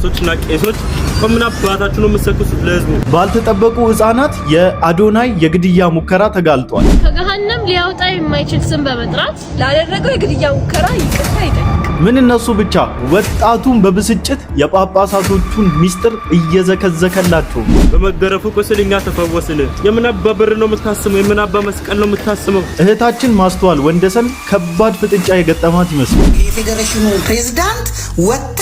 ጳጳሶችና ቄሶች ከምን አባታችሁ ነው የምትሰክሱት ለህዝቡ? ባልተጠበቁ ህፃናት የአዶናይ የግድያ ሙከራ ተጋልጧል። ከገሃነም ሊያወጣ የማይችል ስም በመጥራት ላደረገው የግድያ ሙከራ ይቅርታ ይጠይቅ። ምን እነሱ ብቻ ወጣቱን በብስጭት የጳጳሳቶቹን ሚስጥር እየዘከዘከላቸው በመገረፉ ቁስል እኛ ተፈወስን። የምን አባ ብር ነው የምታስመው? የምን አባ መስቀል ነው የምታስመው? እህታችን ማስተዋል ወንደሰን ከባድ ፍጥጫ የገጠማት ይመስላል። የፌዴሬሽኑ ፕሬዝዳንት ወጣ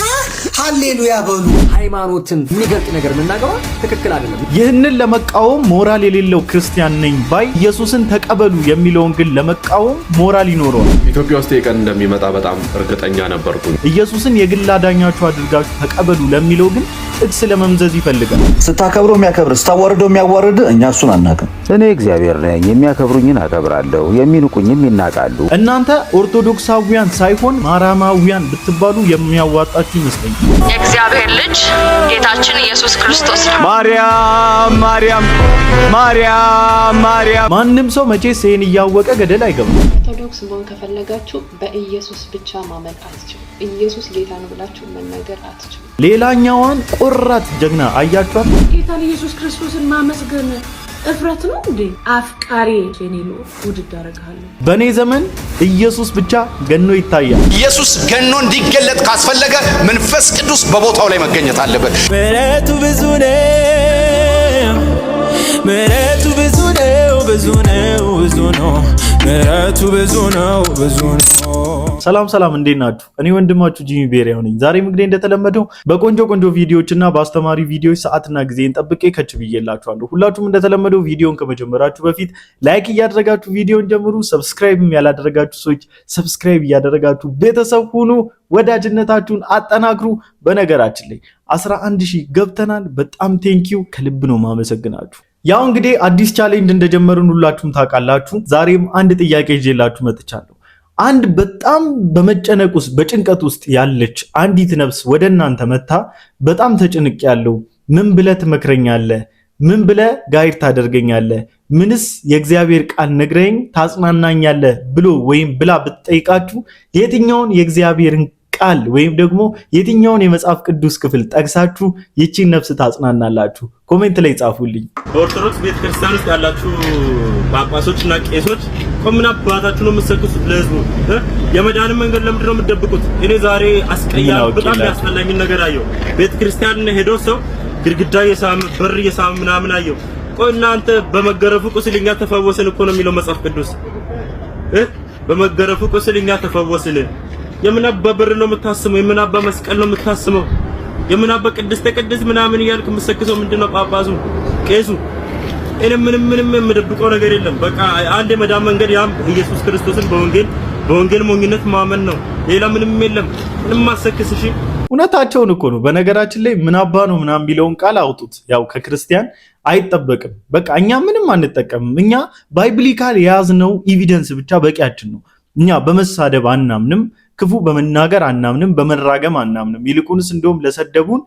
ሃሌሉያ በሉ። ሃይማኖትን የሚገልጥ ነገር መናገር ትክክል አይደለም። ይህንን ለመቃወም ሞራል የሌለው ክርስቲያን ነኝ ባይ ኢየሱስን ተቀበሉ የሚለውን ግን ለመቃወም ሞራል ይኖረዋል። ኢትዮጵያ ውስጥ የቀን እንደሚመጣ በጣም እርግጠኛ ነበርኩኝ። ኢየሱስን የግል አዳኛችሁ አድርጋችሁ ተቀበሉ ለሚለው ግን ጥቅስ ለመምዘዝ ይፈልጋል። ስታከብረው የሚያከብር ስታዋርደው የሚያዋርድ እኛ እሱን አናውቅም። እኔ እግዚአብሔር ነኝ፣ የሚያከብሩኝን አከብራለሁ፣ የሚንቁኝም ይናቃሉ። እናንተ ኦርቶዶክሳውያን ሳይሆን ማርያማውያን ብትባሉ የሚያዋጣችሁ ይመስለኛል። የእግዚአብሔር ልጅ ጌታችን ኢየሱስ ክርስቶስ ነው። ማርያም ማርያም ማርያም ማርያም። ማንም ሰው መቼስ ይሄን እያወቀ ገደል አይገባም። ኦርቶዶክስ መሆን ከፈለጋችሁ በኢየሱስ ብቻ ማመን አትችሉ። ኢየሱስ ጌታ ነው ብላችሁ መናገር አትችሉ። ሌላኛዋን ቆራት ጀግና አያችኋት? ጌታን ኢየሱስ ክርስቶስን ማመስገን እፍረት ነው እንዴ? አፍቃሪ የኔሎ ውድድ አደርጋለሁ። በኔ ዘመን ኢየሱስ ብቻ ገኖ ይታያል። ኢየሱስ ገኖ እንዲገለጥ ካስፈለገ መንፈስ ቅዱስ በቦታው ላይ መገኘት አለበት። ምሕረቱ ብዙ ነው፣ ምሕረቱ ብዙ ነው፣ ብዙ ነው፣ ብዙ ነው፣ ምሕረቱ ብዙ ነው፣ ብዙ ነው። ሰላም ሰላም፣ እንዴት ናችሁ? እኔ ወንድማችሁ ጂሚ ቤሪያው ነኝ። ዛሬም እንግዲህ እንደተለመደው በቆንጆ ቪዲዮዎችና በአስተማሪ ቪዲዮዎች ሰዓትና ጊዜን ጠብቄ ከች ብዬላችኋለሁ። ሁላችሁም እንደተለመደው ቪዲዮን ከመጀመራችሁ በፊት ላይክ እያደረጋችሁ ቪዲዮን ጀምሩ። ሰብስክራይብም ያላደረጋችሁ ሰዎች ሰብስክራይብ እያደረጋችሁ ቤተሰብ ሁኑ። ወዳጅነታችሁን አጠናክሩ። በነገራችን ላይ 11000 ገብተናል። በጣም ቴንኪው፣ ከልብ ነው ማመሰግናችሁ። ያው እንግዲህ አዲስ ቻሌንጅ እንደጀመርን ሁላችሁም ታውቃላችሁ። ዛሬም አንድ ጥያቄ ይዤላችሁ መጥቻለሁ። አንድ በጣም በመጨነቅ ውስጥ በጭንቀት ውስጥ ያለች አንዲት ነፍስ ወደ እናንተ መታ በጣም ተጨንቅ ያለው ምን ብለህ ትመክረኛለህ? ምን ብለህ ጋይድ ታደርገኛለህ? ምንስ የእግዚአብሔር ቃል ነግረኝ ታጽናናኛለህ ብሎ ወይም ብላ ብትጠይቃችሁ የትኛውን የእግዚአብሔርን ቃል ወይም ደግሞ የትኛውን የመጽሐፍ ቅዱስ ክፍል ጠቅሳችሁ ይቺን ነፍስ ታጽናናላችሁ? ኮሜንት ላይ ጻፉልኝ። በኦርቶዶክስ ቤተክርስቲያን ውስጥ ያላችሁ ጳጳሶችና ቄሶች ከምን አባታችሁ ነው የምትሰክሱት ለህዝቡ? የመዳንን መንገድ ለምንድን ነው የምትደብቁት? እኔ ዛሬ አስቀያሚ በጣም ያስጠላኝ ነገር አየሁ። ቤተክርስቲያን ሄዶ ሰው ግድግዳ የሳም በር የሳም ምናምን አየሁ። ቆይ እናንተ በመገረፉ ቁስል እኛ ተፈወስን እኮ ነው የሚለው መጽሐፍ ቅዱስ። በመገረፉ ቁስል እኛ ተፈወስን። የምን አባ በር ነው የምታስመው? የምን አባ መስቀል ነው የምታስመው? የምን አባ ቅድስተ ቅድስ ምናምን እያልክ የምትሰክሰው ምንድነው? ጳጳሱ ቄሱ እኔ ምንም የምደብቀው ነገር የለም። በቃ አንድ የመዳን መንገድ ያም ኢየሱስ ክርስቶስን በወንጌል ሞኝነት ማመን ነው። ሌላ ምንም የለም። ምንም ማሰክስሽ እውነታቸውን እኮ ነው። በነገራችን ላይ ምን አባ ነው ምናምን ቢለውን ቃል አውጡት። ያው ከክርስቲያን አይጠበቅም። በቃ እኛ ምንም አንጠቀምም። እኛ ባይብሊካል የያዝነው ኤቪደንስ ብቻ በቂያችን ነው። እኛ በመሳደብ አናምንም፣ ክፉ በመናገር አናምንም፣ በመራገም አናምንም። ይልቁንስ እንደውም ለሰደቡን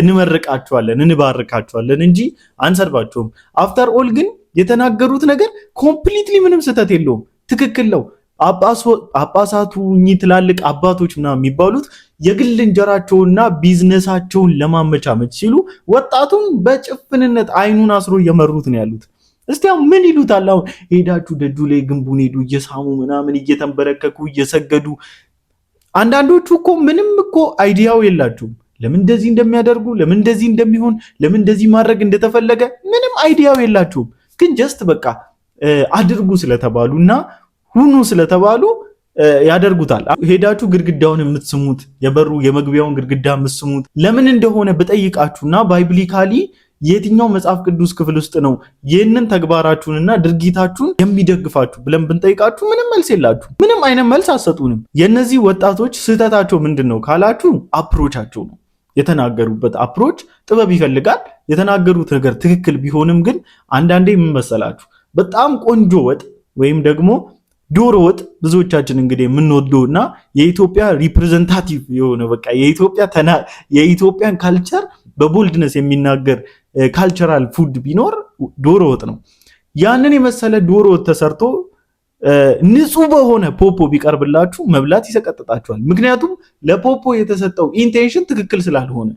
እንመርቃቸዋለን፣ እንባርካቸዋለን እንጂ አንሰድባቸውም። አፍተር ኦል ግን የተናገሩት ነገር ኮምፕሊትሊ ምንም ስህተት የለውም፣ ትክክል ነው። ጳጳሳቱ እኚህ ትላልቅ አባቶች ምናምን የሚባሉት የግል እንጀራቸውና ቢዝነሳቸውን ለማመቻመች ሲሉ ወጣቱን በጭፍንነት አይኑን አስሮ እየመሩት ነው ያሉት። እስቲ አሁን ምን ይሉታል? አሁን ሄዳችሁ ደጁ ላይ ግንቡን ሄዱ እየሳሙ ምናምን እየተንበረከኩ እየሰገዱ። አንዳንዶቹ እኮ ምንም እኮ አይዲያው የላችሁም። ለምን እንደዚህ እንደሚያደርጉ፣ ለምን እንደዚህ እንደሚሆን፣ ለምን እንደዚህ ማድረግ እንደተፈለገ ምንም አይዲያው የላችሁም። ግን ጀስት በቃ አድርጉ ስለተባሉና ሁኑ ስለተባሉ ያደርጉታል። ሄዳችሁ ግድግዳውን የምትስሙት የበሩ የመግቢያውን ግድግዳ የምትስሙት ለምን እንደሆነ በጠይቃችሁና ባይብሊካሊ የትኛው መጽሐፍ ቅዱስ ክፍል ውስጥ ነው ይህንን ተግባራችሁንና ድርጊታችሁን የሚደግፋችሁ ብለን ብንጠይቃችሁ ምንም መልስ የላችሁ። ምንም አይነት መልስ አሰጡንም። የነዚህ ወጣቶች ስህተታቸው ምንድነው ካላችሁ አፕሮቻቸው ነው። የተናገሩበት አፕሮች ጥበብ ይፈልጋል። የተናገሩት ነገር ትክክል ቢሆንም ግን አንዳንዴ ምን መሰላችሁ በጣም ቆንጆ ወጥ ወይም ደግሞ ዶሮ ወጥ ብዙዎቻችን እንግዲህ የምንወደውና የኢትዮጵያ ሪፕሬዘንታቲቭ የሆነ በቃ የኢትዮጵያን ካልቸር በቦልድነስ የሚናገር ካልቸራል ፉድ ቢኖር ዶሮ ወጥ ነው። ያንን የመሰለ ዶሮ ወጥ ተሰርቶ ንጹህ በሆነ ፖፖ ቢቀርብላችሁ መብላት ይሰቀጥጣችኋል። ምክንያቱም ለፖፖ የተሰጠው ኢንቴንሽን ትክክል ስላልሆነ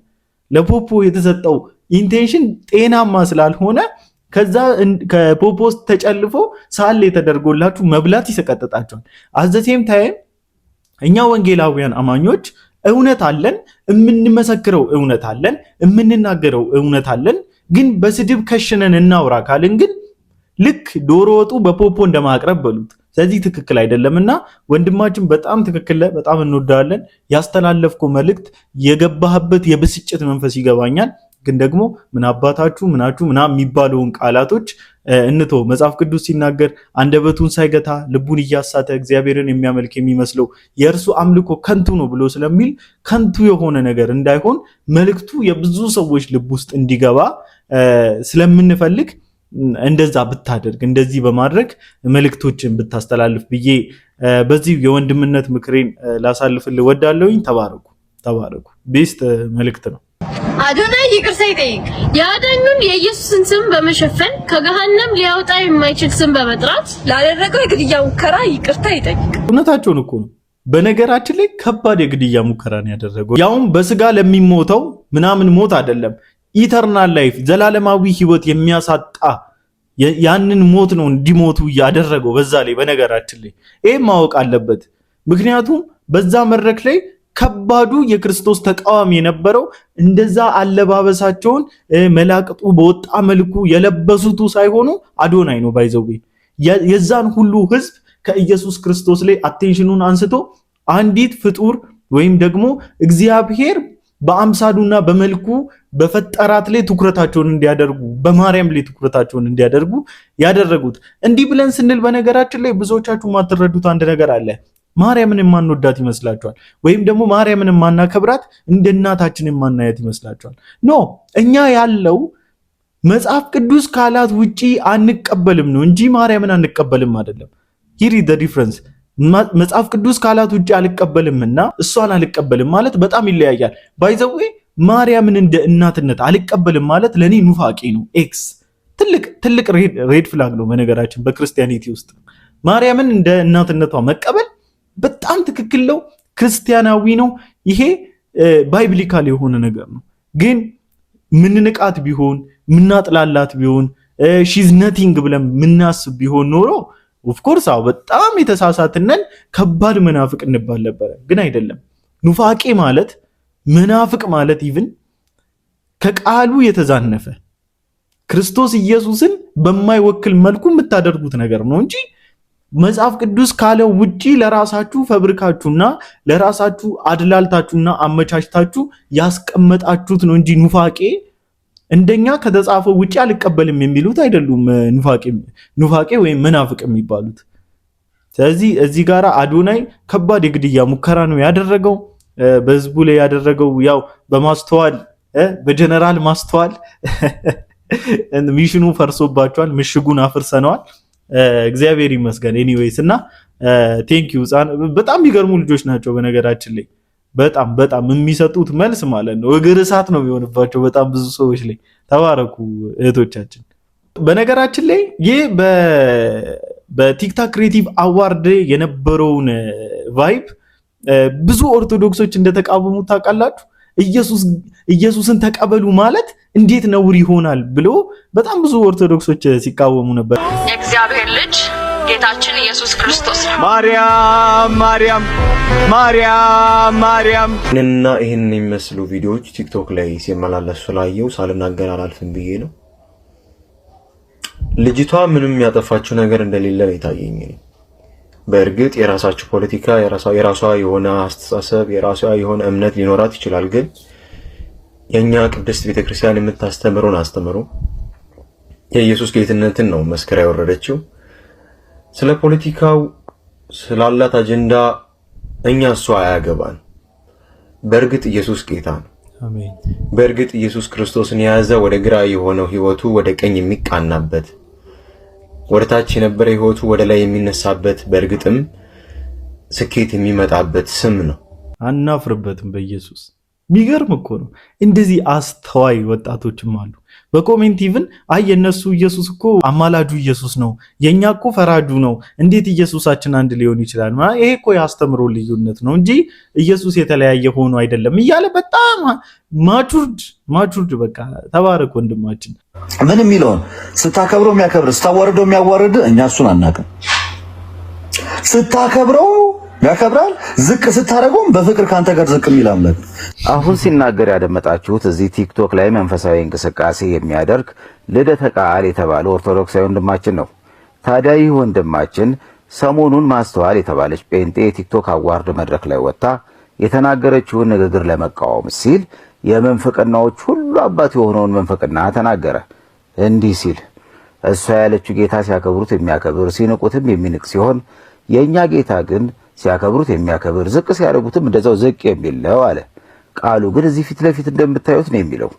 ለፖፖ የተሰጠው ኢንቴንሽን ጤናማ ስላልሆነ ከዛ ከፖፖ ውስጥ ተጨልፎ ሳለ የተደርጎላችሁ መብላት ይሰቀጥጣቸዋል። አዘሴም ታይም እኛ ወንጌላውያን አማኞች እውነት አለን፣ የምንመሰክረው እውነት አለን፣ የምንናገረው እውነት አለን። ግን በስድብ ከሽነን እናውራ ካልን ግን ልክ ዶሮ ወጡ በፖፖ እንደማቅረብ በሉት። ስለዚህ ትክክል አይደለምና ወንድማችን በጣም ትክክል፣ በጣም እንወዳለን። ያስተላለፍከው መልእክት የገባህበት የብስጭት መንፈስ ይገባኛል። ግን ደግሞ ምን አባታችሁ ምናችሁ ምናምን የሚባለውን ቃላቶች እንቶ መጽሐፍ ቅዱስ ሲናገር አንደበቱን ሳይገታ ልቡን እያሳተ እግዚአብሔርን የሚያመልክ የሚመስለው የእርሱ አምልኮ ከንቱ ነው ብሎ ስለሚል ከንቱ የሆነ ነገር እንዳይሆን መልእክቱ የብዙ ሰዎች ልብ ውስጥ እንዲገባ ስለምንፈልግ እንደዛ ብታደርግ እንደዚህ በማድረግ መልእክቶችን ብታስተላልፍ ብዬ በዚህ የወንድምነት ምክሬን ላሳልፍልህ ወዳለሁኝ። ተባረኩ። ቤስት መልእክት ነው። አዶናይ ይቅርታ ይጠይቅ። የአዳኙን የኢየሱስን ስም በመሸፈን ከገሃነም ሊያወጣ የማይችል ስም በመጥራት ላደረገው የግድያ ሙከራ ይቅርታ ይጠይቅ። እውነታቸውን እኮ ነው። በነገራችን ላይ ከባድ የግድያ ሙከራን ያደረገው ያውም በስጋ ለሚሞተው ምናምን ሞት አይደለም፣ ኢተርናል ላይፍ ዘላለማዊ ህይወት የሚያሳጣ ያንን ሞት ነው እንዲሞቱ ያደረገው። በዛ ላይ በነገራችን ላይ ይሄ ማወቅ አለበት። ምክንያቱም በዛ መድረክ ላይ ከባዱ የክርስቶስ ተቃዋሚ የነበረው እንደዛ አለባበሳቸውን መላቅጡ በወጣ መልኩ የለበሱቱ ሳይሆኑ አዶናይ ነው። ባይዘው የዛን ሁሉ ህዝብ ከኢየሱስ ክርስቶስ ላይ አቴንሽኑን አንስቶ አንዲት ፍጡር ወይም ደግሞ እግዚአብሔር በአምሳሉና በመልኩ በፈጠራት ላይ ትኩረታቸውን እንዲያደርጉ በማርያም ላይ ትኩረታቸውን እንዲያደርጉ ያደረጉት። እንዲህ ብለን ስንል በነገራችን ላይ ብዙዎቻችሁ ማትረዱት አንድ ነገር አለ። ማርያምን የማንወዳት ይመስላችኋል? ወይም ደግሞ ማርያምን የማናከብራት እንደ እናታችን የማናያት ይመስላችኋል? ኖ፣ እኛ ያለው መጽሐፍ ቅዱስ ካላት ውጪ አንቀበልም ነው እንጂ ማርያምን አንቀበልም አይደለም። ሂር ኢዝ ዘ ዲፍረንስ። መጽሐፍ ቅዱስ ካላት ውጪ አልቀበልምና እሷን አልቀበልም ማለት በጣም ይለያያል። ባይ ዘ ዌይ ማርያምን እንደ እናትነት አልቀበልም ማለት ለኔ ኑፋቄ ነው። ኤክስ ትልቅ ሬድ ፍላግ ነው በነገራችን በክርስቲያኒቲ ውስጥ። ማርያምን እንደ እናትነቷ መቀበል በጣም ትክክል ነው፣ ክርስቲያናዊ ነው። ይሄ ባይብሊካል የሆነ ነገር ነው። ግን ምንንቃት ቢሆን ምናጥላላት ቢሆን ሺዝ ነቲንግ ብለን ምናስብ ቢሆን ኖሮ ኦፍኮርስ በጣም የተሳሳትነን ከባድ መናፍቅ እንባል ነበረ። ግን አይደለም። ኑፋቄ ማለት መናፍቅ ማለት ኢቭን ከቃሉ የተዛነፈ ክርስቶስ ኢየሱስን በማይወክል መልኩ የምታደርጉት ነገር ነው እንጂ መጽሐፍ ቅዱስ ካለው ውጪ ለራሳችሁ ፈብሪካችሁና ለራሳችሁ አድላልታችሁና አመቻችታችሁ ያስቀመጣችሁት ነው እንጂ ኑፋቄ እንደኛ ከተጻፈው ውጪ አልቀበልም የሚሉት አይደሉም። ኑፋቄ ወይም መናፍቅ የሚባሉት። ስለዚህ እዚህ ጋር አዶናይ ከባድ የግድያ ሙከራ ነው ያደረገው። በህዝቡ ላይ ያደረገው ያው በማስተዋል በጀነራል ማስተዋል ሚሽኑ ፈርሶባቸዋል፣ ምሽጉን አፍርሰነዋል። እግዚአብሔር ይመስገን። ኤኒዌይስ እና ቴንኪው። በጣም የሚገርሙ ልጆች ናቸው በነገራችን ላይ በጣም የሚሰጡት መልስ ማለት ነው እግር እሳት ነው የሚሆንባቸው በጣም ብዙ ሰዎች ላይ። ተባረኩ እህቶቻችን። በነገራችን ላይ ይህ በቲክታክ ክሬቲቭ አዋርድ የነበረውን ቫይብ ብዙ ኦርቶዶክሶች እንደተቃወሙ ታውቃላችሁ። ኢየሱስን ተቀበሉ ማለት እንዴት ነውር ይሆናል ብሎ በጣም ብዙ ኦርቶዶክሶች ሲቃወሙ ነበር። የእግዚአብሔር ልጅ ጌታችን ኢየሱስ ክርስቶስ ነው። ማርያም እና ይህን የሚመስሉ ቪዲዮዎች ቲክቶክ ላይ ሲመላለሱ ስላየው ሳልናገር አላልፍም ብዬ ነው። ልጅቷ ምንም ያጠፋችው ነገር እንደሌለ ነው የታየኝ። በእርግጥ የራሳችሁ ፖለቲካ የራሷ የሆነ አስተሳሰብ የራሷ የሆነ እምነት ሊኖራት ይችላል። ግን የኛ ቅድስት ቤተክርስቲያን የምታስተምረውን አስተምሮ የኢየሱስ ጌትነትን ነው መስከራ ያወረደችው። ስለ ፖለቲካው ስላላት አጀንዳ እኛ እሷ አያገባን። በእርግጥ ኢየሱስ ጌታ ነው። አሜን። በእርግጥ ኢየሱስ ክርስቶስን የያዘ ወደ ግራ የሆነው ህይወቱ ወደ ቀኝ የሚቃናበት፣ ወደ ታች የነበረ ህይወቱ ወደ ላይ የሚነሳበት፣ በእርግጥም ስኬት የሚመጣበት ስም ነው። አናፍርበትም በኢየሱስ። የሚገርም እኮ ነው። እንደዚህ አስተዋይ ወጣቶችም አሉ። በኮሜንት ኢቭን አይ የነሱ ኢየሱስ እኮ አማላጁ ኢየሱስ ነው፣ የኛ እኮ ፈራጁ ነው፣ እንዴት ኢየሱሳችን አንድ ሊሆን ይችላል? ይሄ እኮ ያስተምሮ ልዩነት ነው እንጂ ኢየሱስ የተለያየ ሆኖ አይደለም እያለ በጣም ማቹርድ በቃ ተባረክ ወንድማችን። ምን የሚለውን ስታከብረው የሚያከብር ስታዋርደው የሚያዋርድ እኛ እሱን አናውቅም። ስታከብረው ያከብራል፣ ዝቅ ስታረገው በፍቅር ካንተ ጋር ዝቅ የሚል አምላክ። አሁን ሲናገር ያደመጣችሁት እዚህ ቲክቶክ ላይ መንፈሳዊ እንቅስቃሴ የሚያደርግ ልደተ ቃል የተባለ ኦርቶዶክሳዊ ወንድማችን ነው። ታዲያ ይህ ወንድማችን ሰሞኑን ማስተዋል የተባለች ጴንጤ የቲክቶክ አዋርድ መድረክ ላይ ወጣ የተናገረችውን ንግግር ለመቃወም ሲል የመንፈቅናዎች ሁሉ አባት የሆነውን መንፈቅና ተናገረ። እንዲህ ሲል እሷ ያለችው ጌታ ሲያከብሩት የሚያከብር ሲንቁትም የሚንቅ ሲሆን የኛ ጌታ ግን ሲያከብሩት የሚያከብር ዝቅ ሲያደርጉትም እንደዛው ዝቅ የሚል ነው አለ። ቃሉ ግን እዚህ ፊት ለፊት እንደምታዩት ነው የሚለው።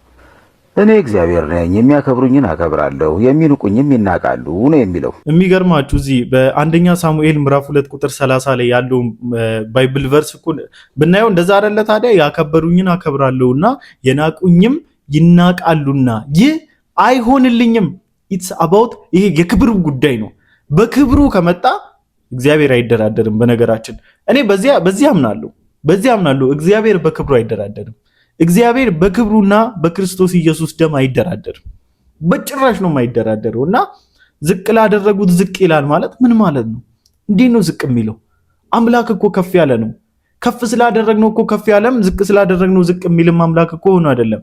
እኔ እግዚአብሔር ነኝ፣ የሚያከብሩኝን አከብራለሁ፣ የሚንቁኝም ይናቃሉ ነው የሚለው። የሚገርማችሁ እዚህ በአንደኛ ሳሙኤል ምዕራፍ 2 ቁጥር 30 ላይ ያለው ባይብል ቨርስ እኮ ብናየው እንደዛ አይደለ? ታዲያ ያከበሩኝን አከብራለሁና የናቁኝም ይናቃሉና ይህ አይሆንልኝም። ኢትስ አባውት ይሄ የክብሩ ጉዳይ ነው። በክብሩ ከመጣ እግዚአብሔር አይደራደርም። በነገራችን እኔ በዚህ አምናለሁ። እግዚአብሔር በክብሩ አይደራደርም። እግዚአብሔር በክብሩና በክርስቶስ ኢየሱስ ደም አይደራደርም። በጭራሽ ነው የማይደራደረው። እና ዝቅ ላደረጉት ዝቅ ይላል ማለት ምን ማለት ነው? እንዴት ነው ዝቅ የሚለው? አምላክ እኮ ከፍ ያለ ነው። ከፍ ስላደረግነው እኮ ከፍ ያለም፣ ዝቅ ስላደረግነው ዝቅ የሚልም አምላክ እኮ ሆኖ አይደለም።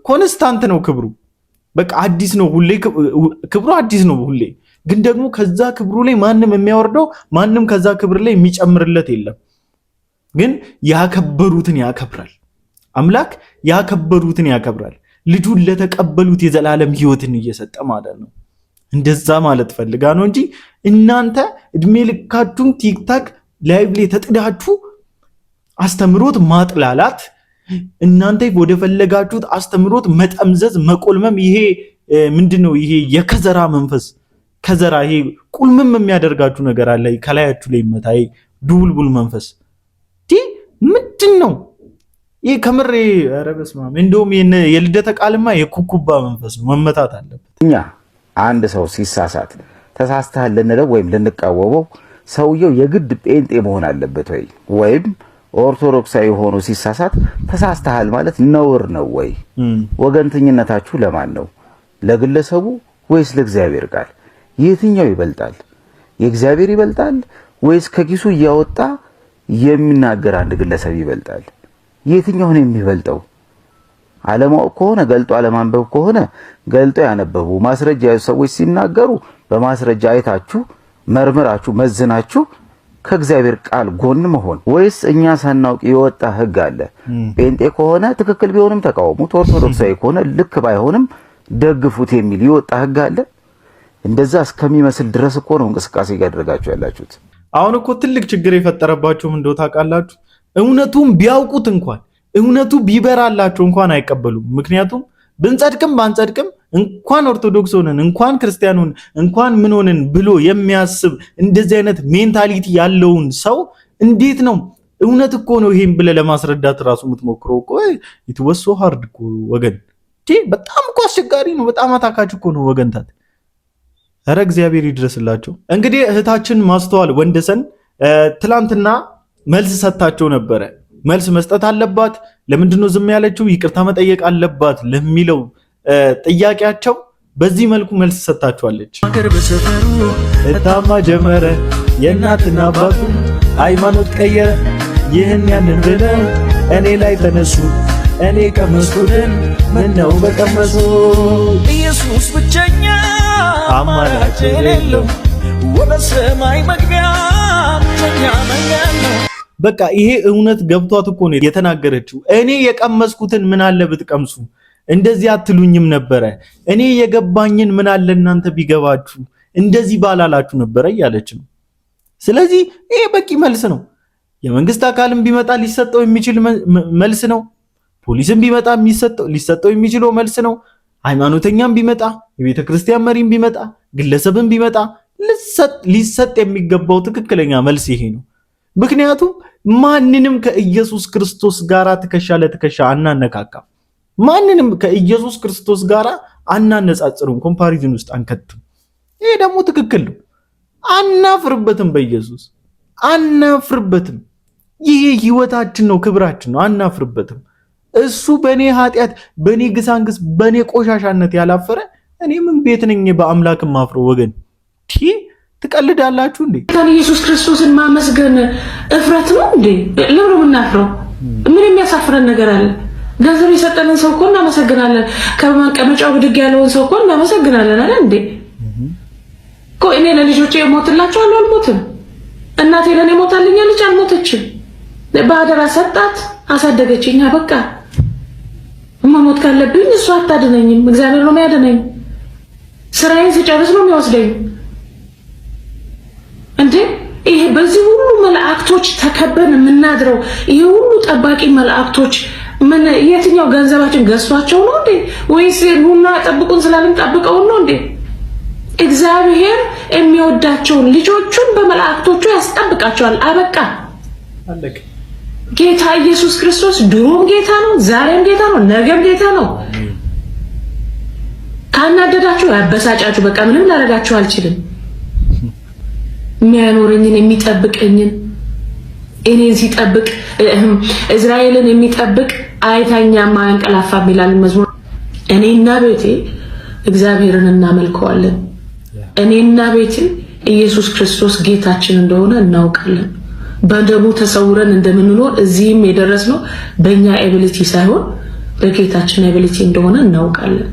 ኮንስታንት ነው ክብሩ። በቃ አዲስ ነው ሁሌ፣ ክብሩ አዲስ ነው ሁሌ። ግን ደግሞ ከዛ ክብሩ ላይ ማንም የሚያወርደው ማንም ከዛ ክብር ላይ የሚጨምርለት የለም። ግን ያከበሩትን ያከብራል አምላክ፣ ያከበሩትን ያከብራል። ልጁን ለተቀበሉት የዘላለም ሕይወትን እየሰጠ ማለት ነው። እንደዛ ማለት ፈልጋ ነው እንጂ እናንተ እድሜ ልካችሁን ቲክታክ ላይቭ ላይ ተጥዳችሁ አስተምሮት ማጥላላት፣ እናንተ ወደ ፈለጋችሁት አስተምሮት መጠምዘዝ፣ መቆልመም፣ ይሄ ምንድነው? ይሄ የከዘራ መንፈስ ከዘራ ይሄ ቁልምም የሚያደርጋችሁ ነገር አለ ከላያችሁ ላይ መታይ ዱልቡል መንፈስ ምንድን ነው ይሄ? ከምሬ ኧረ በስመ አብ። እንደውም የልደተ ቃልማ የኩኩባ መንፈስ ነው፣ መመታት አለበት። እኛ አንድ ሰው ሲሳሳት ተሳስተሃል ልንለው ወይም ልንቃወመው ሰውየው የግድ ጴንጤ መሆን አለበት ወይ? ወይም ኦርቶዶክሳዊ ሆኖ ሲሳሳት ተሳስተሃል ማለት ነውር ነው ወይ? ወገንተኝነታችሁ ለማን ነው? ለግለሰቡ ወይስ ለእግዚአብሔር ቃል? የትኛው ይበልጣል? የእግዚአብሔር ይበልጣል ወይስ ከኪሱ እያወጣ የሚናገር አንድ ግለሰብ ይበልጣል? የትኛው ነው የሚበልጠው? አለማወቅ ከሆነ ገልጦ አለማንበብ ከሆነ ገልጦ ያነበቡ ማስረጃ ያዩ ሰዎች ሲናገሩ በማስረጃ አይታችሁ መርምራችሁ መዝናችሁ ከእግዚአብሔር ቃል ጎን መሆን፣ ወይስ እኛ ሳናውቅ የወጣ ህግ አለ? ጴንጤ ከሆነ ትክክል ቢሆንም ተቃውሙት፣ ኦርቶዶክሳዊ ከሆነ ልክ ባይሆንም ደግፉት የሚል የወጣ ህግ አለ? እንደዛ እስከሚመስል ድረስ እኮ ነው እንቅስቃሴ እያደረጋችሁ ያላችሁት። አሁን እኮ ትልቅ ችግር የፈጠረባችሁም እንደው ታውቃላችሁ። እውነቱን ቢያውቁት እንኳን እውነቱ ቢበራላቸው እንኳን አይቀበሉም። ምክንያቱም ብንጸድቅም ባንጸድቅም እንኳን ኦርቶዶክስ ሆነን እንኳን ክርስቲያን ሆነን እንኳን ምን ሆነን ብሎ የሚያስብ እንደዚህ አይነት ሜንታሊቲ ያለውን ሰው እንዴት ነው እውነት እኮ ነው ይሄን ብለ ለማስረዳት ራሱ የምትሞክረው? እኮ ይትወሶ ሃርድ እኮ ወገን፣ በጣም እኮ አስቸጋሪ ነው። በጣም አታካች እኮ ነው ወገንታት። ኧረ እግዚአብሔር ይድረስላቸው። እንግዲህ እህታችን ማስተዋል ወንደሰን ትላንትና መልስ ሰጥታቸው ነበረ። መልስ መስጠት አለባት። ለምንድነው ዝም ያለችው? ይቅርታ መጠየቅ አለባት ለሚለው ጥያቄያቸው በዚህ መልኩ መልስ ሰጥታቸዋለች። ሀገር በሰፈሩ እታማ ጀመረ የእናትና አባቱ ሃይማኖት ቀየረ። ይህን ያንን ብለው እኔ ላይ ተነሱ። እኔ ቀመስኩትን ምነው በቀመሱ። ኢየሱስ ብቸኛ አማላጭ የሌለው ወደ ሰማይ መግቢያ ብቸኛ መንገድ ነው። በቃ ይሄ እውነት ገብቷት እኮ ነው የተናገረችው። እኔ የቀመስኩትን ምን አለ ብትቀምሱ፣ እንደዚህ አትሉኝም ነበረ። እኔ የገባኝን ምን አለ እናንተ ቢገባችሁ፣ እንደዚህ ባላላችሁ ነበረ እያለች ነው። ስለዚህ ይሄ በቂ መልስ ነው። የመንግስት አካልም ቢመጣ ሊሰጠው የሚችል መልስ ነው። ፖሊስም ቢመጣ ሊሰጠው የሚችለው መልስ ነው። ሃይማኖተኛም ቢመጣ፣ የቤተ ክርስቲያን መሪም ቢመጣ፣ ግለሰብም ቢመጣ ሊሰጥ የሚገባው ትክክለኛ መልስ ይሄ ነው። ምክንያቱም ማንንም ከኢየሱስ ክርስቶስ ጋር ትከሻ ለትከሻ አናነካካም። ማንንም ከኢየሱስ ክርስቶስ ጋራ አናነጻጽሩም፣ ኮምፓሪዝን ውስጥ አንከትም። ይሄ ደግሞ ትክክል ነው። አናፍርበትም፣ በኢየሱስ አናፍርበትም። ይሄ ህይወታችን ነው፣ ክብራችን ነው። አናፍርበትም። እሱ በኔ ኃጢአት፣ በኔ ግሳንግስ፣ በኔ ቆሻሻነት ያላፈረ እኔ ምን ቤት ነኝ በአምላክ ማፍረው? ወገን ትቀልዳላችሁ እንዴ? ኢየሱስ ክርስቶስን ማመስገን እፍረት ነው እንዴ? ለምን ምናፍረው? ምን የሚያሳፍረን ነገር አለ? ገንዘብ የሰጠንን ሰው እኮ እናመሰግናለን። ከመቀመጫው ብድግ ያለውን ሰው እኮ እናመሰግናለን አይደል እንዴ? እኮ እኔ ለልጆቼ እሞትላቸዋለሁ አልሞትም። እናቴ ለኔ ሞታልኛለች አልሞተችም። በአደራ ሰጣት፣ አሳደገችኝ። በቃ መሞት ካለብኝ እሷ አታድነኝም፣ እግዚአብሔር ነው የሚያድነኝ። ስራዬን ስጨርስ ነው የሚወስደኝ እንዴ። ይሄ በዚህ ሁሉ መላእክቶች ተከበን የምናድረው ይሄ ሁሉ ጠባቂ መላእክቶች ምን የትኛው ገንዘባችን ገዝቷቸው ነው እንዴ? ወይስ ኑና ጠብቁን ስላልን ጠብቀው ነው እንዴ? እግዚአብሔር የሚወዳቸውን ልጆቹን በመላእክቶቹ ያስጠብቃቸዋል። አበቃ አለቀ። ጌታ ኢየሱስ ክርስቶስ ድሮም ጌታ ነው፣ ዛሬም ጌታ ነው፣ ነገም ጌታ ነው። ካናደዳችሁ ያበሳጫችሁ፣ በቃ ምንም ላደርጋችሁ አልችልም። የሚያኖረኝን የሚጠብቀኝን እኔን ሲጠብቅ እስራኤልን የሚጠብቅ አይተኛም አያንቀላፋም ይላል መዝሙር። እኔና ቤቴ እግዚአብሔርን እናመልከዋለን። እኔና ቤቴ ኢየሱስ ክርስቶስ ጌታችን እንደሆነ እናውቃለን። በደሙ ተሰውረን እንደምንኖር እዚህም የደረስነው በእኛ ኤቢሊቲ ሳይሆን በጌታችን ኤቢሊቲ እንደሆነ እናውቃለን።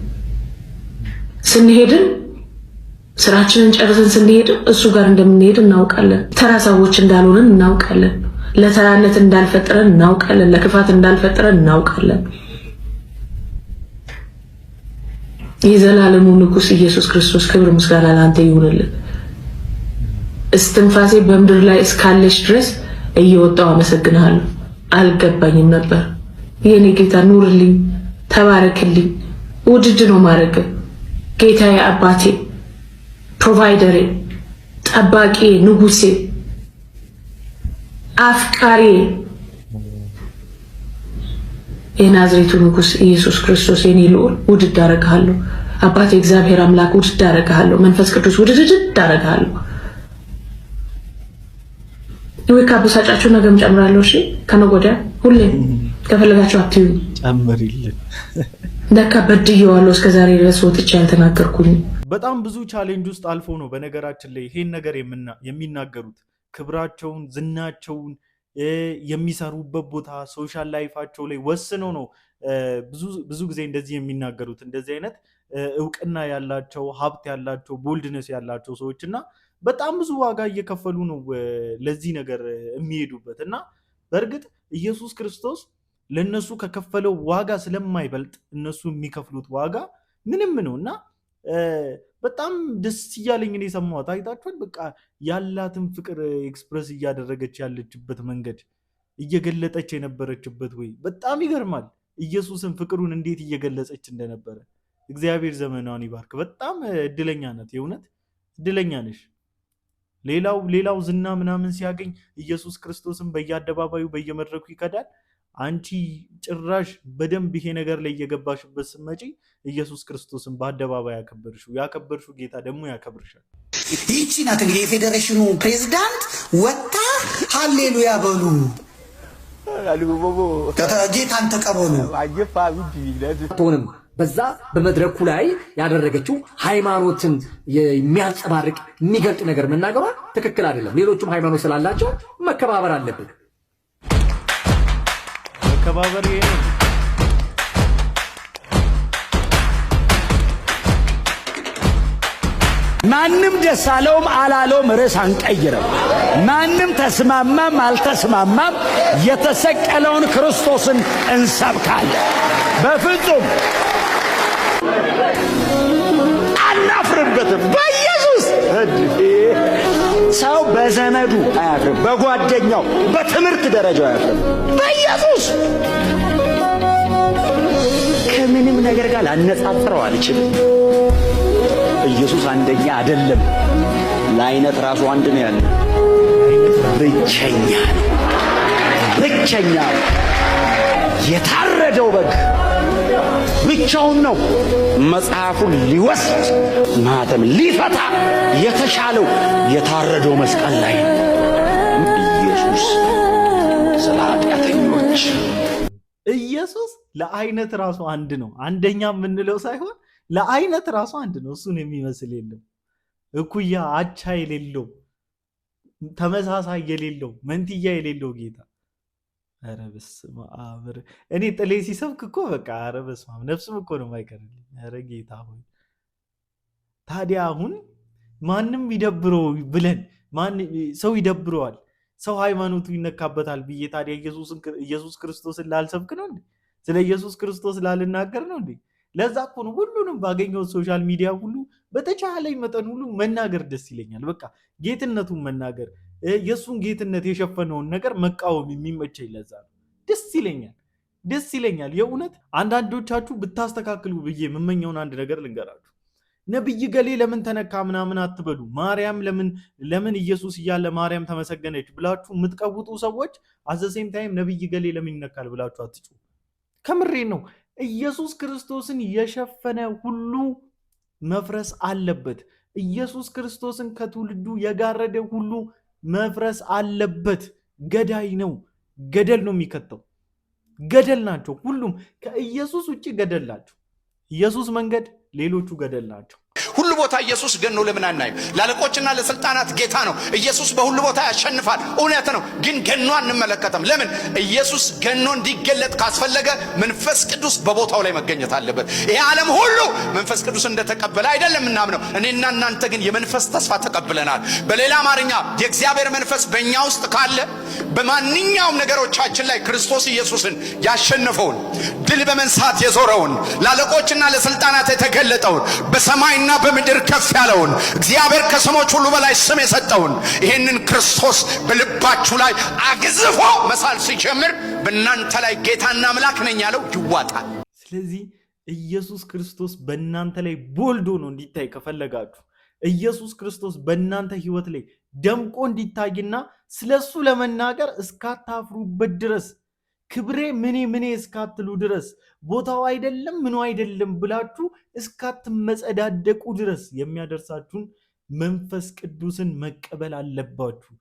ስንሄድን ስራችንን ጨርሰን ስንሄድን እሱ ጋር እንደምንሄድ እናውቃለን። ተራ ሰዎች እንዳልሆነን እናውቃለን። ለተራነት እንዳልፈጠረን እናውቃለን። ለክፋት እንዳልፈጠረን እናውቃለን። የዘላለሙ ንጉስ ኢየሱስ ክርስቶስ ክብር ምስጋና ላንተ ይሁንልን። እስትንፋሴ በምድር ላይ እስካለች ድረስ እየወጣው አመሰግናለሁ። አልገባኝም ነበር። የኔ ጌታ ኑርልኝ፣ ተባረክልኝ። ውድድ ነው ማረግ ጌታዬ፣ አባቴ፣ ፕሮቫይደሬ፣ ጠባቂ፣ ንጉሴ፣ አፍቃሪ የናዝሬቱ ንጉስ ኢየሱስ ክርስቶስ የኔ ልዑል ውድድ አደርግሃለሁ። አባቴ እግዚአብሔር አምላክ ውድድ አደርግሃለሁ። መንፈስ ቅዱስ ውድድ አደርግሃለሁ። ወይ ካበሳጫችሁ ነገም ጨምራለሁ። እሺ ከነገ ወዲያ ሁሌ ከፈለጋችሁ አትዩ ጨምሪልን። ለካ በድዬዋለሁ እስከዛሬ ድረስ ወጥቼ ያልተናገርኩኝ። በጣም ብዙ ቻሌንጅ ውስጥ አልፎ ነው በነገራችን ላይ ይሄን ነገር የሚናገሩት። ክብራቸውን፣ ዝናቸውን የሚሰሩበት ቦታ ሶሻል ላይፋቸው ላይ ወስነው ነው ብዙ ጊዜ እንደዚህ የሚናገሩት። እንደዚህ አይነት እውቅና ያላቸው ሀብት ያላቸው ቦልድነስ ያላቸው ሰዎች እና በጣም ብዙ ዋጋ እየከፈሉ ነው ለዚህ ነገር የሚሄዱበት እና በእርግጥ ኢየሱስ ክርስቶስ ለነሱ ከከፈለው ዋጋ ስለማይበልጥ እነሱ የሚከፍሉት ዋጋ ምንም ነው እና በጣም ደስ እያለኝ ነው የሰማሁት። አይታችኋል? በቃ ያላትን ፍቅር ኤክስፕረስ እያደረገች ያለችበት መንገድ፣ እየገለጠች የነበረችበት ወይ በጣም ይገርማል። ኢየሱስን ፍቅሩን እንዴት እየገለጸች እንደነበረ እግዚአብሔር ዘመኗን ይባርክ። በጣም እድለኛ ናት፣ የእውነት እድለኛ ነሽ። ሌላው ዝና ምናምን ሲያገኝ ኢየሱስ ክርስቶስን በየአደባባዩ በየመድረኩ ይከዳል። አንቺ ጭራሽ በደንብ ይሄ ነገር ላይ እየገባሽበት ስትመጪ ኢየሱስ ክርስቶስን በአደባባይ ያከበርሽው ጌታ ደግሞ ያከብርሻል። ይቺ ናት እንግዲህ የፌዴሬሽኑ ፕሬዝዳንት ወጣ ሃሌሉያ በሉ ጌታን ተቀበሉ አትሆንም። በዛ በመድረኩ ላይ ያደረገችው ሃይማኖትን የሚያንጸባርቅ የሚገልጥ ነገር መናገሯ ትክክል አይደለም። ሌሎችም ሃይማኖት ስላላቸው መከባበር አለብን። መከባበር ይሄ ነው። ማንም ደስ አለውም አላለውም ርዕስ አንቀይርም። ማንም ተስማማም አልተስማማም የተሰቀለውን ክርስቶስን እንሰብካለን። በፍጹም አናፍርበትም። በኢየሱስ ሰው በዘመዱ አያፍርም፣ በጓደኛው በትምህርት ደረጃው አያፍርም። በኢየሱስ ከምንም ነገር ጋር ላነጻጽረው አልችልም። ኢየሱስ አንደኛ አይደለም። ለአይነት ራሱ አንድ ነው ያለው። ብቸኛ ነው፣ ብቸኛ የታረደው በግ ብቻውን ነው መጽሐፉን ሊወስድ ማተም ሊፈታ የተሻለው የታረደው መስቀል ላይ ኢየሱስ ስለ ኃጢአተኞች ኢየሱስ ለአይነት ራሱ አንድ ነው። አንደኛ የምንለው ሳይሆን ለአይነት ራሱ አንድ ነው። እሱን የሚመስል የለም። እኩያ አቻ የሌለው ተመሳሳይ የሌለው መንትያ የሌለው ጌታ። ኧረ በስመ አብ! እኔ ጥሌ ሲሰብክ እኮ በቃ ኧረ በስመ አብ ነፍስም እኮ ነው የማይቀርልኝ። ኧረ ጌታ ሆይ ታዲያ አሁን ማንም ይደብረው ብለን ሰው ይደብረዋል፣ ሰው ሃይማኖቱ ይነካበታል ብዬ ታዲያ ኢየሱስ ክርስቶስን ላልሰብክ ነው እንዴ? ስለ ኢየሱስ ክርስቶስ ላልናገር ነው እንዴ? ለዛ እኮ ነው ሁሉንም ባገኘው ሶሻል ሚዲያ ሁሉ በተቻለኝ መጠን ሁሉ መናገር ደስ ይለኛል። በቃ ጌትነቱን መናገር፣ የሱን ጌትነት የሸፈነውን ነገር መቃወም የሚመቸኝ ለዛ ነው። ደስ ይለኛል የእውነት። አንዳንዶቻችሁ ብታስተካክሉ ብዬ የምመኘውን አንድ ነገር ልንገራችሁ። ነብይ ገሌ ለምን ተነካ ምናምን አትበሉ። ማርያም ለምን ኢየሱስ እያለ ማርያም ተመሰገነች ብላችሁ የምትቀውጡ ሰዎች አዘሴም ታይም ነብይ ገሌ ለምን ይነካል ብላችሁ አትጩ። ከምሬ ነው። ኢየሱስ ክርስቶስን የሸፈነ ሁሉ መፍረስ አለበት። ኢየሱስ ክርስቶስን ከትውልዱ የጋረደ ሁሉ መፍረስ አለበት። ገዳይ ነው፣ ገደል ነው የሚከተው። ገደል ናቸው ሁሉም። ከኢየሱስ ውጭ ገደል ናቸው። ኢየሱስ መንገድ፣ ሌሎቹ ገደል ናቸው። ሁሉ ቦታ ኢየሱስ ገኖ ለምን አናይም? ለአለቆችና ለስልጣናት ጌታ ነው። ኢየሱስ በሁሉ ቦታ ያሸንፋል። እውነት ነው፣ ግን ገኖ አንመለከተም። ለምን? ኢየሱስ ገኖ እንዲገለጥ ካስፈለገ መንፈስ ቅዱስ በቦታው ላይ መገኘት አለበት። ይሄ ዓለም ሁሉ መንፈስ ቅዱስ እንደተቀበለ አይደለም እናምነው። እኔና እናንተ ግን የመንፈስ ተስፋ ተቀብለናል። በሌላ አማርኛ የእግዚአብሔር መንፈስ በእኛ ውስጥ ካለ በማንኛውም ነገሮቻችን ላይ ክርስቶስ ኢየሱስን ያሸነፈውን፣ ድል በመንሳት የዞረውን፣ ለአለቆችና ለስልጣናት የተገለጠውን፣ በሰማይና በምድር ከፍ ያለውን እግዚአብሔር ከስሞች ሁሉ በላይ ስም የሰጠውን ይህንን ክርስቶስ በልባችሁ ላይ አግዝፎ መሳል ሲጀምር በእናንተ ላይ ጌታና አምላክ ነኝ ያለው ይዋጣል። ስለዚህ ኢየሱስ ክርስቶስ በእናንተ ላይ ቦልዶ ነው እንዲታይ ከፈለጋችሁ፣ ኢየሱስ ክርስቶስ በእናንተ ህይወት ላይ ደምቆ እንዲታይና ስለሱ ለመናገር እስካታፍሩበት ድረስ ክብሬ ምኔ እስካትሉ ድረስ ቦታው አይደለም ምኑ አይደለም ብላችሁ እስካትመጸዳደቁ ድረስ የሚያደርሳችሁን መንፈስ ቅዱስን መቀበል አለባችሁ።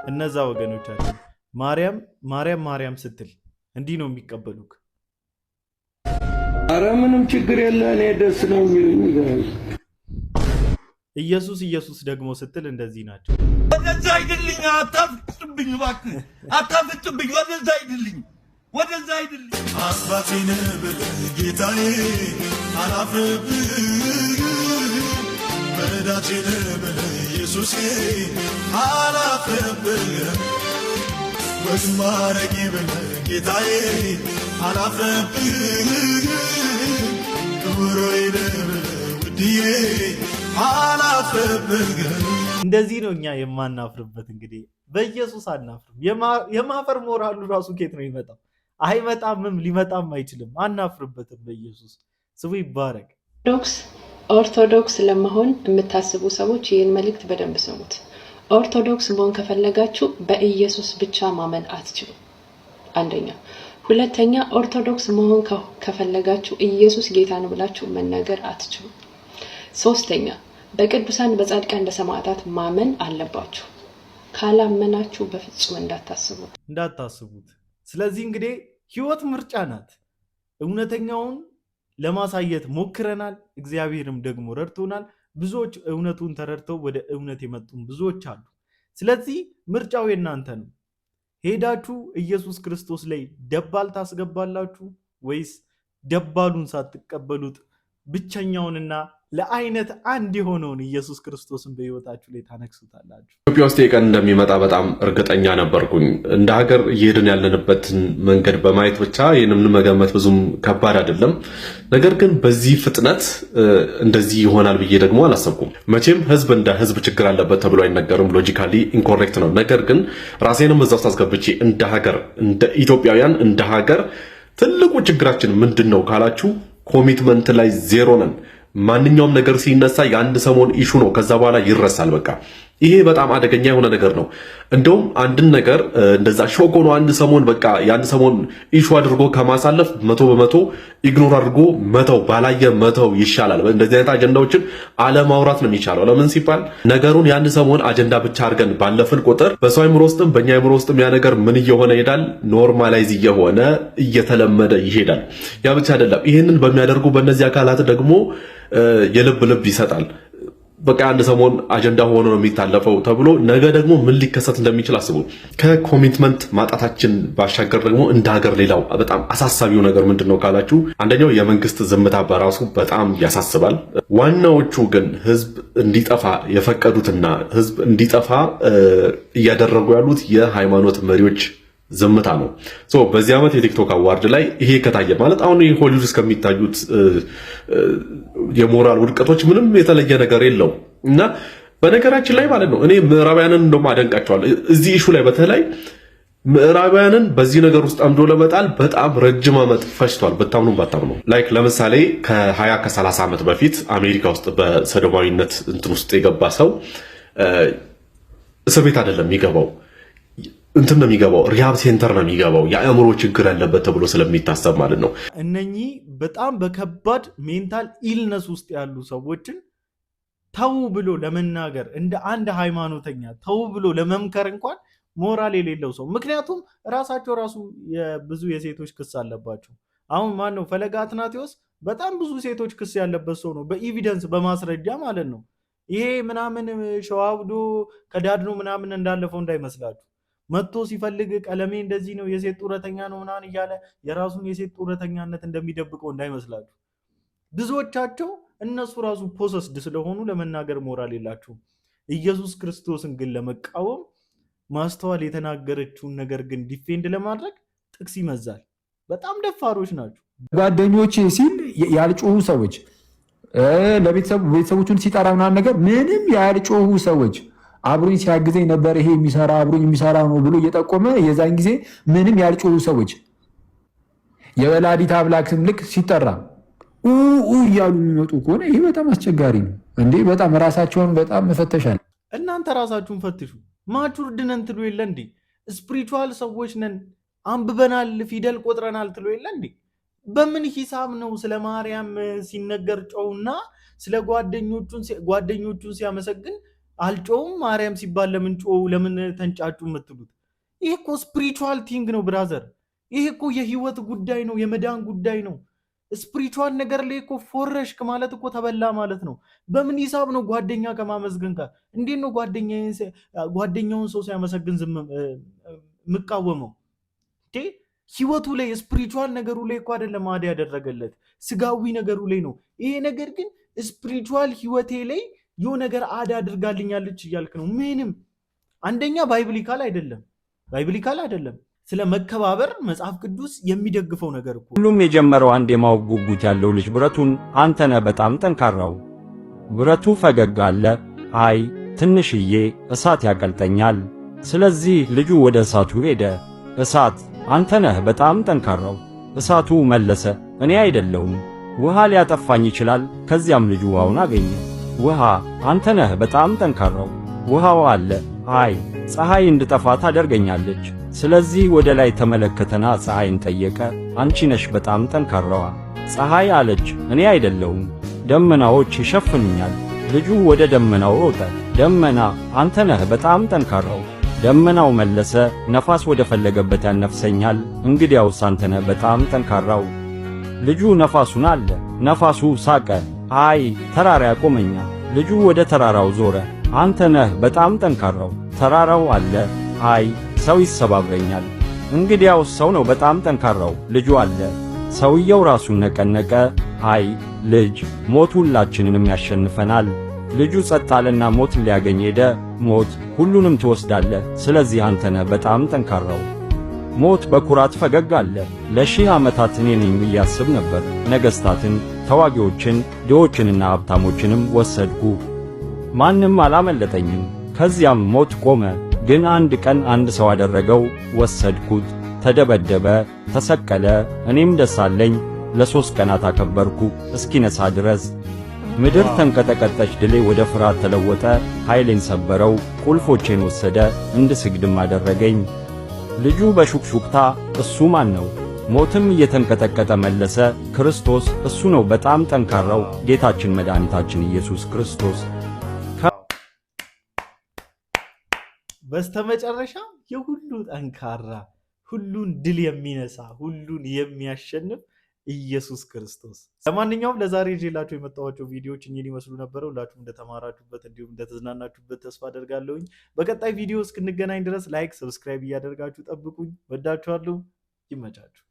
እነዛ ወገኖቻችን ማርያም ስትል እንዲህ ነው የሚቀበሉክ። አረ ምንም ችግር የለ እኔ ደስ ነው የሚሉኝ። ኢየሱስ ደግሞ ስትል እንደዚህ ናቸው። ወደዛ አይደልኝ፣ አታፍጥብኝ፣ እባክህ አታፍጥብኝ። ወደዛ አይደልኝ። አስባቴን ብለህ ጌታዬ አላፍርብህ፣ መዳቴን ብለህ ኢየሱሴ አላፍርብህ፣ ወግ ማረጌ ብለህ ጌታዬ አላፍርብህ፣ ክብሮዬን ብለህ ውድዬ እንደዚህ ነው እኛ የማናፍርበት። እንግዲህ በኢየሱስ አናፍርም። የማፈር ሞራሉ ራሱ ኬት ነው ይመጣው? አይመጣምም፣ ሊመጣም አይችልም። አናፍርበትም። በኢየሱስ ስሙ ይባረክ። ኦርቶዶክስ ለመሆን የምታስቡ ሰዎች ይህን መልእክት በደንብ ስሙት። ኦርቶዶክስ መሆን ከፈለጋችሁ በኢየሱስ ብቻ ማመን አትችሉም። አንደኛ። ሁለተኛ፣ ኦርቶዶክስ መሆን ከፈለጋችሁ ኢየሱስ ጌታ ነው ብላችሁ መናገር አትችሉም። ሶስተኛ፣ በቅዱሳን በጻድቃን በሰማዕታት ማመን አለባችሁ። ካላመናችሁ በፍጹም እንዳታስቡት። ስለዚህ እንግዲህ ህይወት ምርጫ ናት። እውነተኛውን ለማሳየት ሞክረናል። እግዚአብሔርም ደግሞ ረድቶናል። ብዙዎች እውነቱን ተረድተው ወደ እውነት የመጡም ብዙዎች አሉ። ስለዚህ ምርጫው የእናንተ ነው። ሄዳችሁ ኢየሱስ ክርስቶስ ላይ ደባል ታስገባላችሁ ወይስ ደባሉን ሳትቀበሉት ብቸኛውንና ለአይነት አንድ የሆነውን ኢየሱስ ክርስቶስን በህይወታችሁ ላይ ታነክሱታላችሁ? ኢትዮጵያ ውስጥ የቀን እንደሚመጣ በጣም እርግጠኛ ነበርኩኝ። እንደ ሀገር እየሄድን ያለንበትን መንገድ በማየት ብቻ ይህንን መገመት ብዙም ከባድ አይደለም። ነገር ግን በዚህ ፍጥነት እንደዚህ ይሆናል ብዬ ደግሞ አላሰብኩም። መቼም ህዝብ እንደ ህዝብ ችግር አለበት ተብሎ አይነገርም። ሎጂካሊ ኢንኮሬክት ነው። ነገር ግን ራሴንም እዛ ውስጥ አስገብቼ እንደ ሀገር፣ እንደ ኢትዮጵያውያን እንደ ሀገር ትልቁ ችግራችን ምንድን ነው ካላችሁ ኮሚትመንት ላይ ዜሮ ነን። ማንኛውም ነገር ሲነሳ የአንድ ሰሞን ኢሹ ነው፣ ከዛ በኋላ ይረሳል። በቃ ይሄ በጣም አደገኛ የሆነ ነገር ነው። እንደውም አንድን ነገር እንደዛ ሾክ ሆኖ አንድ ሰሞን በቃ ያን ሰሞን ኢሹ አድርጎ ከማሳለፍ 100% ኢግኖር አድርጎ መተው ባላየ መተው ይሻላል። እንደዚህ አይነት አጀንዳዎችን አለማውራት ነው የሚቻለው። ለምን ሲባል ነገሩን ያን ሰሞን አጀንዳ ብቻ አድርገን ባለፍን ቁጥር በሰው አይምሮ ውስጥም በእኛ አይምሮ ውስጥም ያ ነገር ምን እየሆነ ይሄዳል? ኖርማላይዝ እየሆነ እየተለመደ ይሄዳል። ያ ብቻ አይደለም። ይህንን በሚያደርጉ በእነዚህ አካላት ደግሞ የልብ ልብ ይሰጣል። በቃ አንድ ሰሞን አጀንዳ ሆኖ ነው የሚታለፈው ተብሎ ነገ ደግሞ ምን ሊከሰት እንደሚችል አስቡ። ከኮሚትመንት ማጣታችን ባሻገር ደግሞ እንደ ሀገር ሌላው በጣም አሳሳቢው ነገር ምንድነው ካላችሁ፣ አንደኛው የመንግስት ዝምታ በራሱ በጣም ያሳስባል። ዋናዎቹ ግን ህዝብ እንዲጠፋ የፈቀዱትና ህዝብ እንዲጠፋ እያደረጉ ያሉት የሃይማኖት መሪዎች ዝምታ ነው። በዚህ ዓመት የቲክቶክ አዋርድ ላይ ይሄ ከታየ ማለት አሁን ሆሊውድ እስከሚታዩት የሞራል ውድቀቶች ምንም የተለየ ነገር የለው እና በነገራችን ላይ ማለት ነው እኔ ምዕራባውያንን እንደውም አደንቃቸዋለሁ። እዚህ ኢሹ ላይ በተለይ ምዕራባውያንን በዚህ ነገር ውስጥ አምዶ ለመጣል በጣም ረጅም ዓመት ፈጅቷል። ብታምኑ ባታምኑ ላይክ ለምሳሌ ከ20 ከ30 ዓመት በፊት አሜሪካ ውስጥ በሰዶማዊነት እንትን ውስጥ የገባ ሰው እስር ቤት አይደለም የሚገባው እንትን ነው የሚገባው፣ ሪሃብ ሴንተር ነው የሚገባው፣ የአእምሮ ችግር ያለበት ተብሎ ስለሚታሰብ ማለት ነው። እነኚህ በጣም በከባድ ሜንታል ኢልነስ ውስጥ ያሉ ሰዎችን ተው ብሎ ለመናገር እንደ አንድ ሃይማኖተኛ ተው ብሎ ለመምከር እንኳን ሞራል የሌለው ሰው። ምክንያቱም ራሳቸው ራሱ ብዙ የሴቶች ክስ አለባቸው። አሁን ማን ነው ፈለገ አትናቴዎስ በጣም ብዙ ሴቶች ክስ ያለበት ሰው ነው፣ በኤቪደንስ በማስረጃ ማለት ነው። ይሄ ምናምን ሸዋብዶ ከዳድኖ ምናምን እንዳለፈው እንዳይመስላችሁ። መጥቶ ሲፈልግ ቀለሜ እንደዚህ ነው የሴት ጡረተኛ ነው ምናምን እያለ የራሱን የሴት ጡረተኛነት እንደሚደብቀው እንዳይመስላችሁ። ብዙዎቻቸው እነሱ ራሱ ፖሰስድ ስለሆኑ ለመናገር ሞራል የላቸውም። ኢየሱስ ክርስቶስን ግን ለመቃወም ማስተዋል የተናገረችውን ነገር ግን ዲፌንድ ለማድረግ ጥቅስ ይመዛል። በጣም ደፋሮች ናቸው። ጓደኞቼ ሲል ያልጮሁ ሰዎች፣ ለቤተሰቦቹን ሲጠራ ምናምን ነገር ምንም ያልጮሁ ሰዎች አብሮኝ ሲያግዘኝ ነበር ይሄ የሚሰራ አብሮኝ የሚሰራ ነው ብሎ እየጠቆመ የዛን ጊዜ ምንም ያልጮሁ ሰዎች የወላዲተ አምላክ ስም ልክ ሲጠራ እያሉ የሚመጡ ከሆነ ይሄ በጣም አስቸጋሪ ነው እንዴ! በጣም ራሳቸውን በጣም መፈተሻል። እናንተ ራሳችሁን ፈትሹ። ማቹርድ ነን ትሉ የለ እንዴ? ስፒሪቹዋል ሰዎች ነን አንብበናል ፊደል ቆጥረናል ትሉ የለ እንዴ? በምን ሂሳብ ነው ስለ ማርያም ሲነገር ጨውና ስለ ጓደኞቹን ሲያመሰግን አልጮውም ማርያም ሲባል ለምን ጮው ለምን ተንጫጩ የምትሉት? ይሄ እኮ ስፒሪቹዋል ቲንግ ነው ብራዘር። ይሄ እኮ የህይወት ጉዳይ ነው፣ የመዳን ጉዳይ ነው። ስፒሪቹዋል ነገር ላይ እኮ ፎረሽክ ማለት እኮ ተበላ ማለት ነው። በምን ሂሳብ ነው ጓደኛ ከማመስገን ጋር? እንዴት ነው ጓደኛውን ሰው ሲያመሰግን ዝም የምቃወመው? ህይወቱ ላይ ስፒሪቹዋል ነገሩ ላይ እኮ አይደለም አድ ያደረገለት ስጋዊ ነገሩ ላይ ነው። ይሄ ነገር ግን ስፒሪቹዋል ህይወቴ ላይ የሆነ ነገር አድ አድርጋልኛለች እያልክ ነው። ምንም አንደኛ ባይብሊካል አይደለም። ስለ መከባበር መጽሐፍ ቅዱስ የሚደግፈው ነገር እኮ ሁሉም የጀመረው አንድ የማወቅ ጉጉት ያለው ልጅ ብረቱን አንተነህ በጣም ጠንካራው ብረቱ ፈገግ አለ። አይ ትንሽዬ እሳት ያቀልጠኛል። ስለዚህ ልጁ ወደ እሳቱ ሄደ። እሳት አንተነህ በጣም ጠንካራው። እሳቱ መለሰ እኔ አይደለሁም፣ ውሃ ሊያጠፋኝ ይችላል። ከዚያም ልጁ ውሃውን አገኘ። ውሃ አንተነህ በጣም ጠንካራው። ውሃው አለ። አይ ፀሐይ እንድጠፋ ታደርገኛለች። ስለዚህ ወደ ላይ ተመለከተና ፀሐይን ጠየቀ። አንቺ ነሽ በጣም ጠንካራዋ። ፀሐይ አለች እኔ አይደለሁም፣ ደመናዎች ይሸፍኑኛል። ልጁ ወደ ደመናው ሮጠ። ደመና አንተነህ በጣም ጠንካራው። ደመናው መለሰ ነፋስ ወደ ፈለገበት ያነፍሰኛል። እንግዲያውስ አንተነህ በጣም ጠንካራው። ልጁ ነፋሱን አለ። ነፋሱ ሳቀ። አይ ተራራ ያቆመኛል። ልጁ ወደ ተራራው ዞረ። አንተነህ በጣም ጠንካራው። ተራራው አለ። አይ ሰው ይሰባብረኛል። እንግዲያውስ ሰው ነው በጣም ጠንካራው። ልጁ አለ። ሰውየው ራሱን ነቀነቀ። አይ ልጅ ሞት ሁላችንንም ያሸንፈናል። ልጁ ጸጥ አለና ሞትን ሊያገኝ ሄደ። ሞት ሁሉንም ትወስዳለህ፣ ስለዚህ አንተነህ በጣም ጠንካራው። ሞት በኩራት ፈገግ አለ። ለሺህ ዓመታት እኔ ነኝ ብዬ አስብ ነበር። ነገሥታትን፣ ተዋጊዎችን፣ ድሆችንና ሀብታሞችንም ወሰድኩ፣ ማንም አላመለጠኝም። ከዚያም ሞት ቆመ። ግን አንድ ቀን አንድ ሰው አደረገው። ወሰድኩት፣ ተደበደበ፣ ተሰቀለ። እኔም ደስ አለኝ። ለ3 ቀናት አከበርኩ እስኪነሳ ድረስ። ምድር ተንቀጠቀጠች፣ ድሌ ወደ ፍርሃት ተለወጠ። ኃይሌን ሰበረው፣ ቁልፎቼን ወሰደ፣ እንድስግድም አደረገኝ። ልጁ በሹክሹክታ እሱ ማን ነው? ሞትም እየተንቀጠቀጠ መለሰ፣ ክርስቶስ እሱ ነው በጣም ጠንካራው ጌታችን መድኃኒታችን ኢየሱስ ክርስቶስ። በስተመጨረሻ የሁሉ ጠንካራ ሁሉን ድል የሚነሳ ሁሉን የሚያሸንፍ ኢየሱስ ክርስቶስ። ለማንኛውም ለዛሬ ይዤላችሁ የመጣኋቸው ቪዲዮዎች እኚህን ይመስሉ ነበር። ሁላችሁም እንደተማራችሁበት እንዲሁም እንደተዝናናችሁበት ተስፋ አደርጋለሁኝ። በቀጣይ ቪዲዮ እስክንገናኝ ድረስ ላይክ፣ ሰብስክራይብ እያደረጋችሁ ጠብቁኝ። ወዳችኋለሁ። ይመቻችሁ።